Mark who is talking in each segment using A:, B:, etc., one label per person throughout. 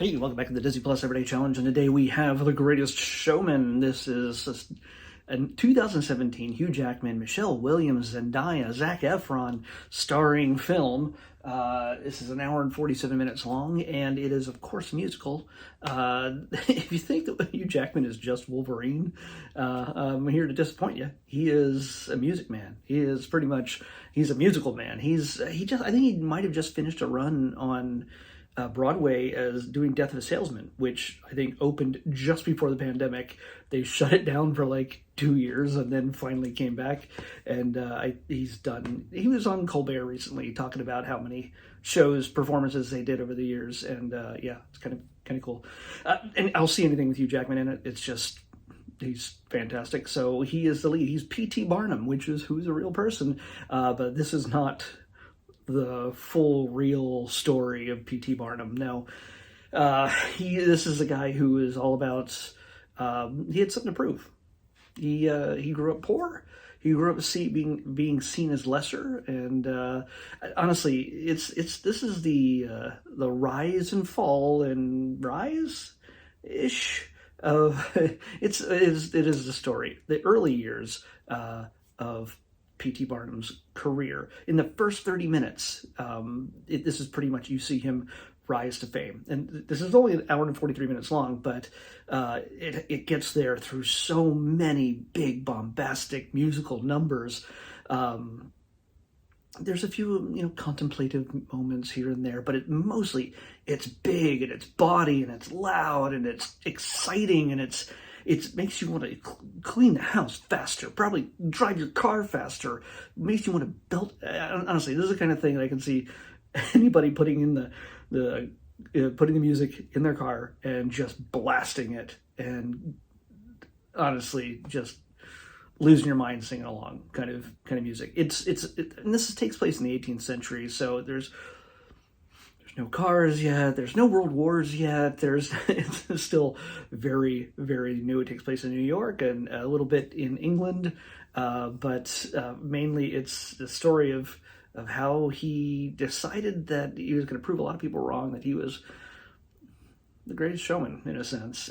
A: Hey, welcome back to the Disney Plus Everyday Challenge, and today we have The Greatest Showman. This is a 2017 Hugh Jackman, Michelle Williams, Zendaya, Zac Efron starring film. This is an hour and 47 minutes long, and it is, of course, a musical. If you think that Hugh Jackman is just Wolverine, I'm here to disappoint you. He is a music man. He's a musical man. I think he might have just finished a run on Broadway as doing Death of a Salesman, which I think opened just before the pandemic. They shut it down for like 2 years and then finally came back. And he was on Colbert recently talking about how many performances they did over the years. And yeah, it's kind of cool. And I'll see anything with Hugh Jackman in it. It's just, he's fantastic. So he is the lead. He's P.T. Barnum, who's a real person. But this is not the full real story of P.T. Barnum. No, this is a guy who is all about, he had something to prove. He grew up poor. He grew up being seen as lesser, and honestly, this is the rise and fall and rise ish of it is the story, the early years of P.T. Barnum's career. In the first 30 minutes, this is pretty much, you see him rise to fame. And this is only an hour and 43 minutes long, but it gets there through so many big, bombastic musical numbers. There's a few, contemplative moments here and there, but mostly it's big and it's body and it's loud and it's exciting and it makes you want to clean the house faster, probably drive your car faster. It makes you want to build. Honestly, this is the kind of thing that I can see anybody putting the music in their car and just blasting it, and honestly, just losing your mind singing along kind of music. And this takes place in the 18th century, so there's no cars yet. There's no world wars yet. It's still very, very new. It takes place in New York and a little bit in England, but mainly it's the story of how he decided that he was going to prove a lot of people wrong, that he was the greatest showman in a sense.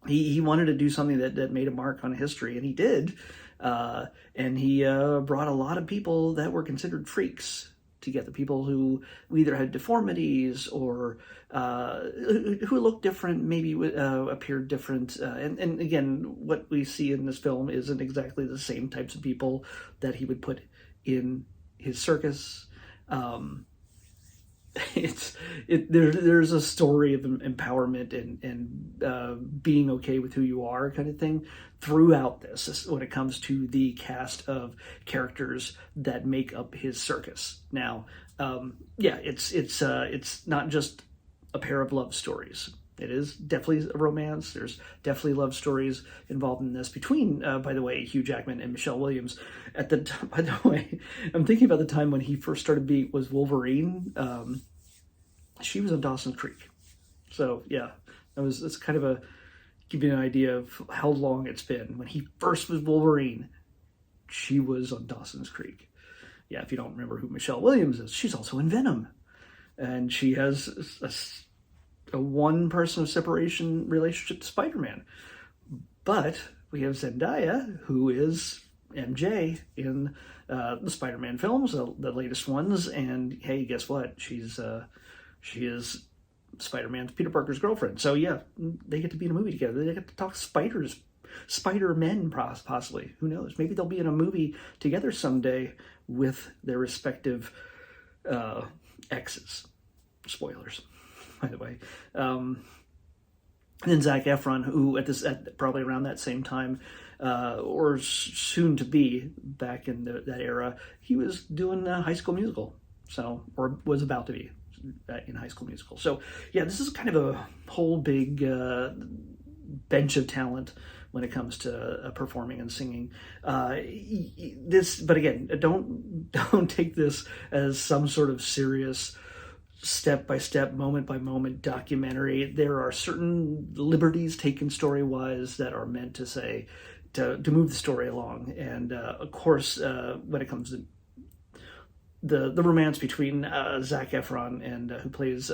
A: He wanted to do something that made a mark on history, and he did. And he brought a lot of people that were considered freaks together, people who either had deformities or who looked different, maybe appeared different. And again, what we see in this film isn't exactly the same types of people that he would put in his circus. There's a story of empowerment and being okay with who you are, kind of thing, throughout this when it comes to the cast of characters that make up his circus. Now, yeah, it's not just a pair of love stories. It is definitely a romance. There's definitely love stories involved in this between, by the way, Hugh Jackman and Michelle Williams. By the way, I'm thinking about the time when he first started was Wolverine. She was on Dawson's Creek. So yeah, it's kind of give you an idea of how long it's been. When he first was Wolverine, she was on Dawson's Creek. Yeah, if you don't remember who Michelle Williams is, she's also in Venom. And she has a one person of separation relationship to Spider-Man. But we have Zendaya, who is MJ in the Spider-Man films, the latest ones, and hey, guess what? She is Spider-Man's Peter Parker's girlfriend. So yeah, they get to be in a movie together. They get to talk Spider-Men, possibly. Who knows? Maybe they'll be in a movie together someday with their respective exes. Spoilers, by the way. And then Zac Efron, who at probably around that same time, or soon to be back in that era, he was doing High School Musical, or was about to be in High School Musical. So yeah, this is kind of a whole big bench of talent when it comes to performing and singing. But again, don't take this as some sort of serious step-by-step, moment-by-moment documentary. There are certain liberties taken story-wise that are meant to move the story along. And of course, when it comes to the romance between Zac Efron and who plays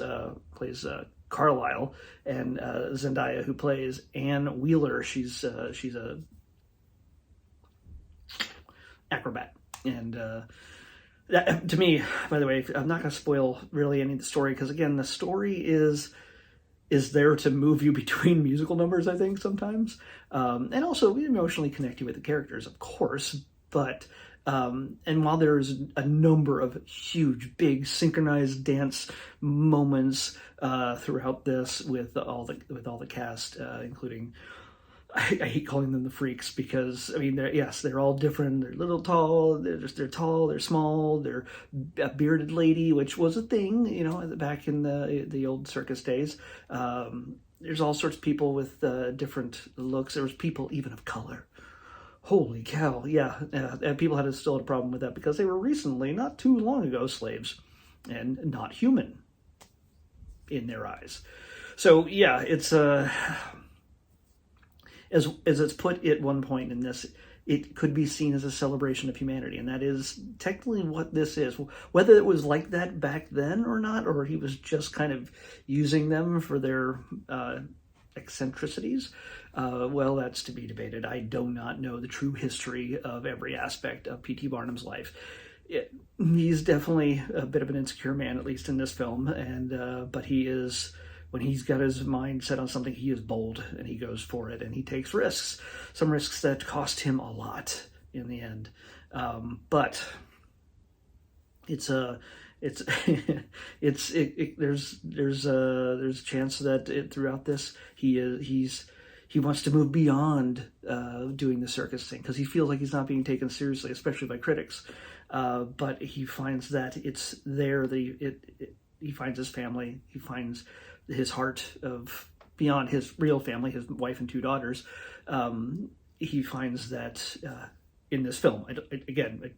A: Carlisle, and Zendaya, who plays Anne Wheeler. She's a acrobat, and that, to me, by the way, I'm not going to spoil really any of the story, because again, the story is there to move you between musical numbers, I think, sometimes, and also emotionally connect you with the characters, of course. But and while there's a number of huge, big, synchronized dance moments throughout this with all the cast, including, I hate calling them the freaks, because I mean, they're all different. They're little, tall. They're tall. They're small. They're a bearded lady, which was a thing, back in the old circus days. There's all sorts of people with different looks. There was people even of color. Holy cow, yeah. And people still had a problem with that, because they were recently, not too long ago, slaves and not human in their eyes. So yeah, it's as it's put at one point in this, it could be seen as a celebration of humanity, and that is technically what this is. Whether it was like that back then or not, or he was just kind of using them for their eccentricities, well, that's to be debated. I do not know the true history of every aspect of P.T. Barnum's life. He's definitely a bit of an insecure man, at least in this film, and but he is, when he's got his mind set on something, he is bold, and he goes for it, and he takes risks, some risks that cost him a lot in the end. But it's there's a chance that throughout this he wants to move beyond doing the circus thing, because he feels like he's not being taken seriously, especially by critics. But he finds that it's there. He finds his family. He finds his heart of beyond his real family, his wife and 2 daughters. He finds that in this film. I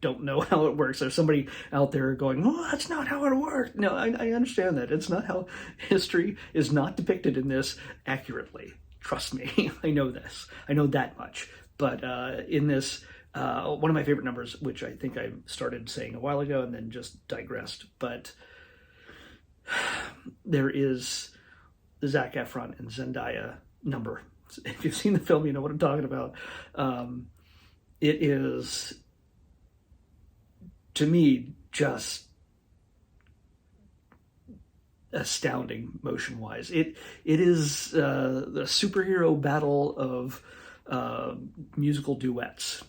A: don't know how it works. There's somebody out there going, "Oh, that's not how it works." No, I understand that. It's not how history is not depicted in this accurately. Trust me, I know this. I know that much. But in this, one of my favorite numbers, which I think I started saying a while ago and then just digressed, but there is the Zac Efron and Zendaya number. If you've seen the film, you know what I'm talking about. It is, to me, just astounding motion-wise. It is the superhero battle of musical duets,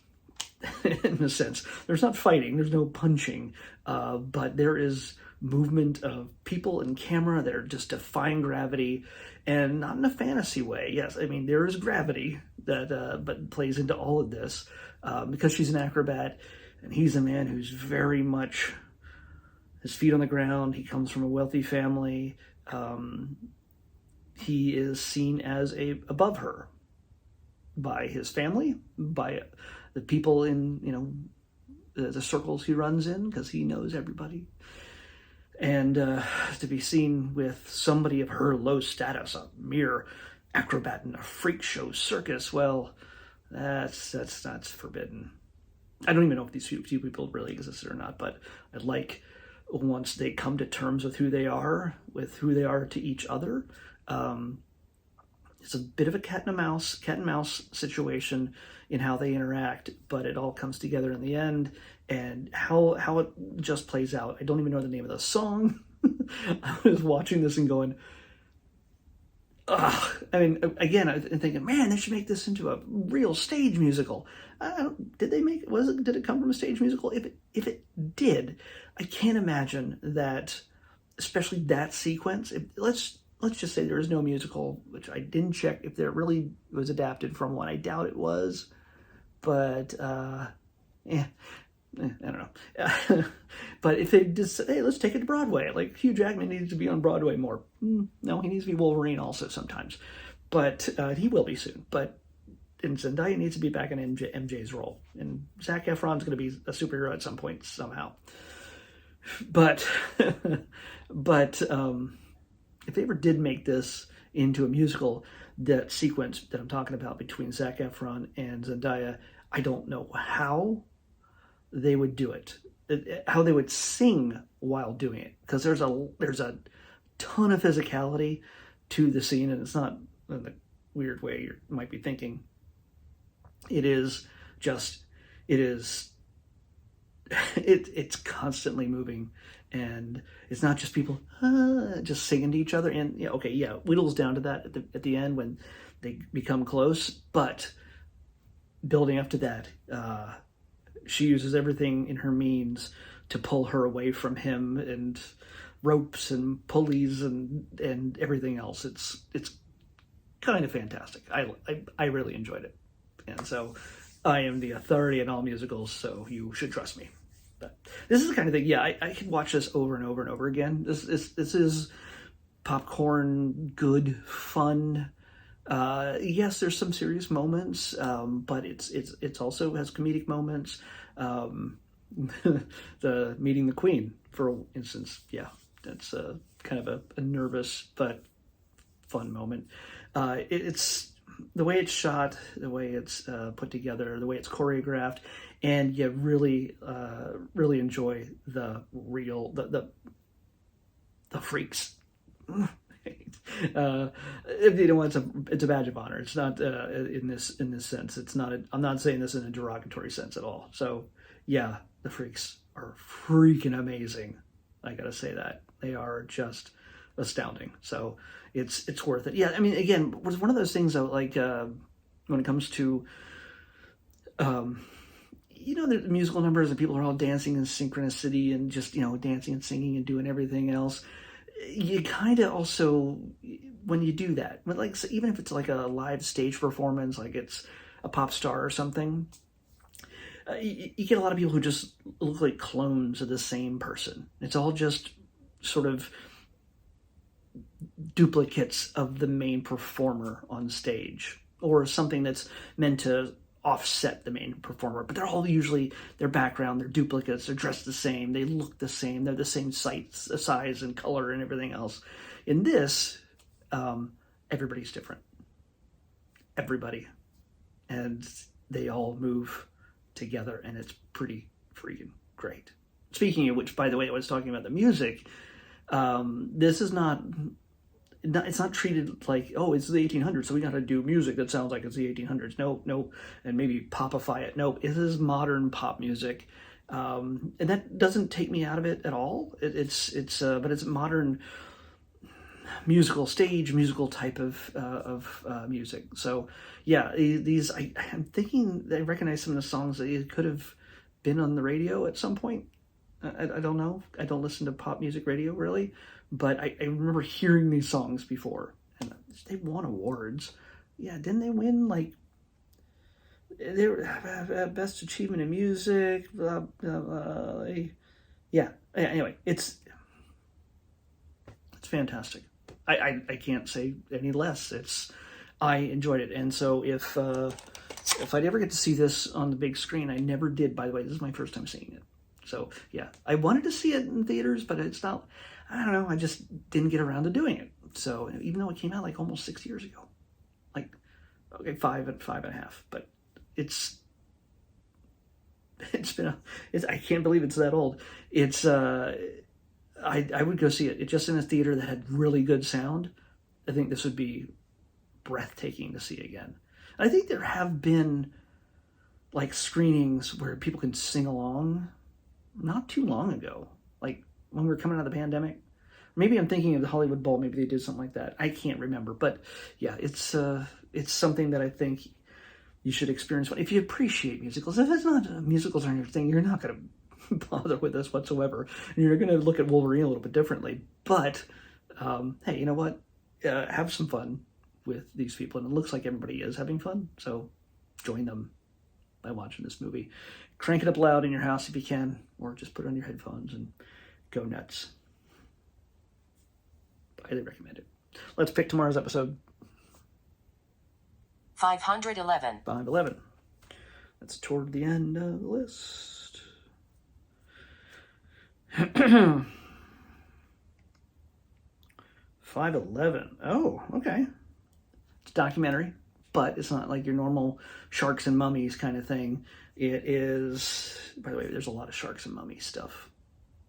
A: in a sense. There's not fighting, there's no punching, but there is movement of people and camera that are just defying gravity, and not in a fantasy way. Yes, I mean, there is gravity that but plays into all of this, because she's an acrobat and he's a man who's very much his feet on the ground. He comes from a wealthy family. He is seen as above her by his family, by the people in the circles he runs in, because he knows everybody. And to be seen with somebody of her low status, a mere acrobat in a freak show circus, well, that's forbidden. I don't even know if these few people really existed or not, but I'd like, once they come to terms with who they are to each other, it's a bit of a cat and mouse situation in how they interact, but it all comes together in the end, and how it just plays out. I don't even know the name of the song. I was watching this and going, ugh. I mean, again, I'm thinking, man, they should make this into a real stage musical. Did it come from a stage musical? If it did, I can't imagine that, especially that sequence. Let's just say there is no musical, which I didn't check if there really was adapted from one. I doubt it was, but I don't know. But if they just say, hey, let's take it to Broadway, like Hugh Jackman needs to be on Broadway more. No, he needs to be Wolverine also sometimes, but he will be soon. But and Zendaya needs to be back in MJ's role, and Zac Efron's going to be a superhero at some point somehow. But if they ever did make this into a musical, that sequence that I'm talking about between Zac Efron and Zendaya, I don't know how they would do it. how they would sing while doing it, because there's a ton of physicality to the scene, and it's not in the weird way you might be thinking. It is just, it is, it's constantly moving, and it's not just people just singing to each other. And yeah, okay, yeah, whittles down to that at the end when they become close, but building up to that, she uses everything in her means to pull her away from him, and ropes and pulleys and everything else. It's kind of fantastic. I really enjoyed it, and so I am the authority in all musicals, so you should trust me. But this is the kind of thing, yeah, I could watch this over and over and over again. This is popcorn, good, fun. Yes, there's some serious moments, but it's also has comedic moments. The meeting the Queen, for instance, yeah, that's kind of a nervous but fun moment. It's the way it's shot, the way it's put together, the way it's choreographed, and you really enjoy the freaks. You know, it's a badge of honor. It's not in this sense. It's not. I'm not saying this in a derogatory sense at all. So yeah, the freaks are freaking amazing. I gotta say that they are just astounding. So it's worth it. Yeah, I mean, again, it was one of those things that, like, when it comes to you know, the musical numbers and people are all dancing in synchronicity and just, you know, dancing and singing and doing everything else. You kind of also, when you do that, but like, so even if it's like a live stage performance, like it's a pop star or something, you get a lot of people who just look like clones of the same person. It's all just sort of duplicates of the main performer on stage, or something that's meant to offset the main performer, but they're all usually their background, they're duplicates, they're dressed the same, they look the same, they're the same size and color and everything else. In this, everybody's different. Everybody. And they all move together, and it's pretty freaking great. Speaking of which, by the way, I was talking about the music. This is not, it's not treated like, oh, it's the 1800s, so we got to do music that sounds like it's the 1800s. No, and maybe popify it. No, it is modern pop music, and that doesn't take me out of it at all. But it's modern musical type of music. So yeah, these I'm thinking I recognize some of the songs that could have been on the radio at some point. I don't know. I don't listen to pop music radio really. But I remember hearing these songs before, and they won awards. Yeah, didn't they win, like, they were best achievement in music? Yeah. Anyway, it's fantastic. I can't say any less. I enjoyed it, and so if I'd ever get to see this on the big screen, I never did. By the way, this is my first time seeing it. So yeah, I wanted to see it in theaters, but it's not. I don't know, I just didn't get around to doing it. So even though it came out like almost 6 years ago, like, okay, five and a half, but it's been, I can't believe it's that old. I would go see it. It's just in a theater that had really good sound. I think this would be breathtaking to see again. I think there have been like screenings where people can sing along not too long ago, like when we were coming out of the pandemic. Maybe I'm thinking of the Hollywood Bowl. Maybe they did something like that. I can't remember. But yeah, it's something that I think you should experience. If you appreciate musicals, if it's not musicals aren't your thing, you're not going to bother with this whatsoever. And you're going to look at Wolverine a little bit differently. But hey, you know what? Have some fun with these people. And it looks like everybody is having fun. So join them by watching this movie. Crank it up loud in your house if you can, or just put it on your headphones and go nuts. Highly recommend it. Let's pick tomorrow's episode.
B: 511.
A: 511. That's toward the end of the list. 511. Oh, okay. It's a documentary. but it's not like your normal sharks and mummies kind of thing. It is, by the way, there's a lot of sharks and mummy stuff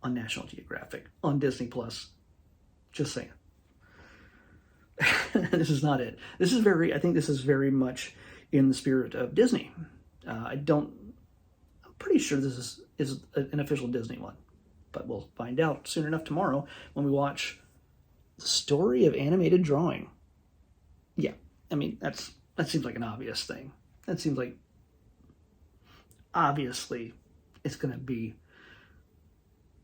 A: on National Geographic, on Disney Plus. Just saying. This is not it. I think this is very much in the spirit of Disney. I'm pretty sure this is an official Disney one, but we'll find out soon enough tomorrow when we watch The Story of Animated Drawing. Yeah, I mean, that seems like an obvious thing. That seems like, obviously, it's going to be,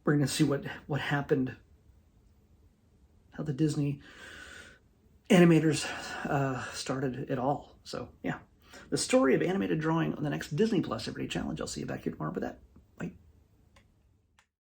A: we're going to see what happened, how the Disney animators started it all. So, yeah. The Story of Animated Drawing on the next Disney Plus Everyday Challenge. I'll see you back here tomorrow with that.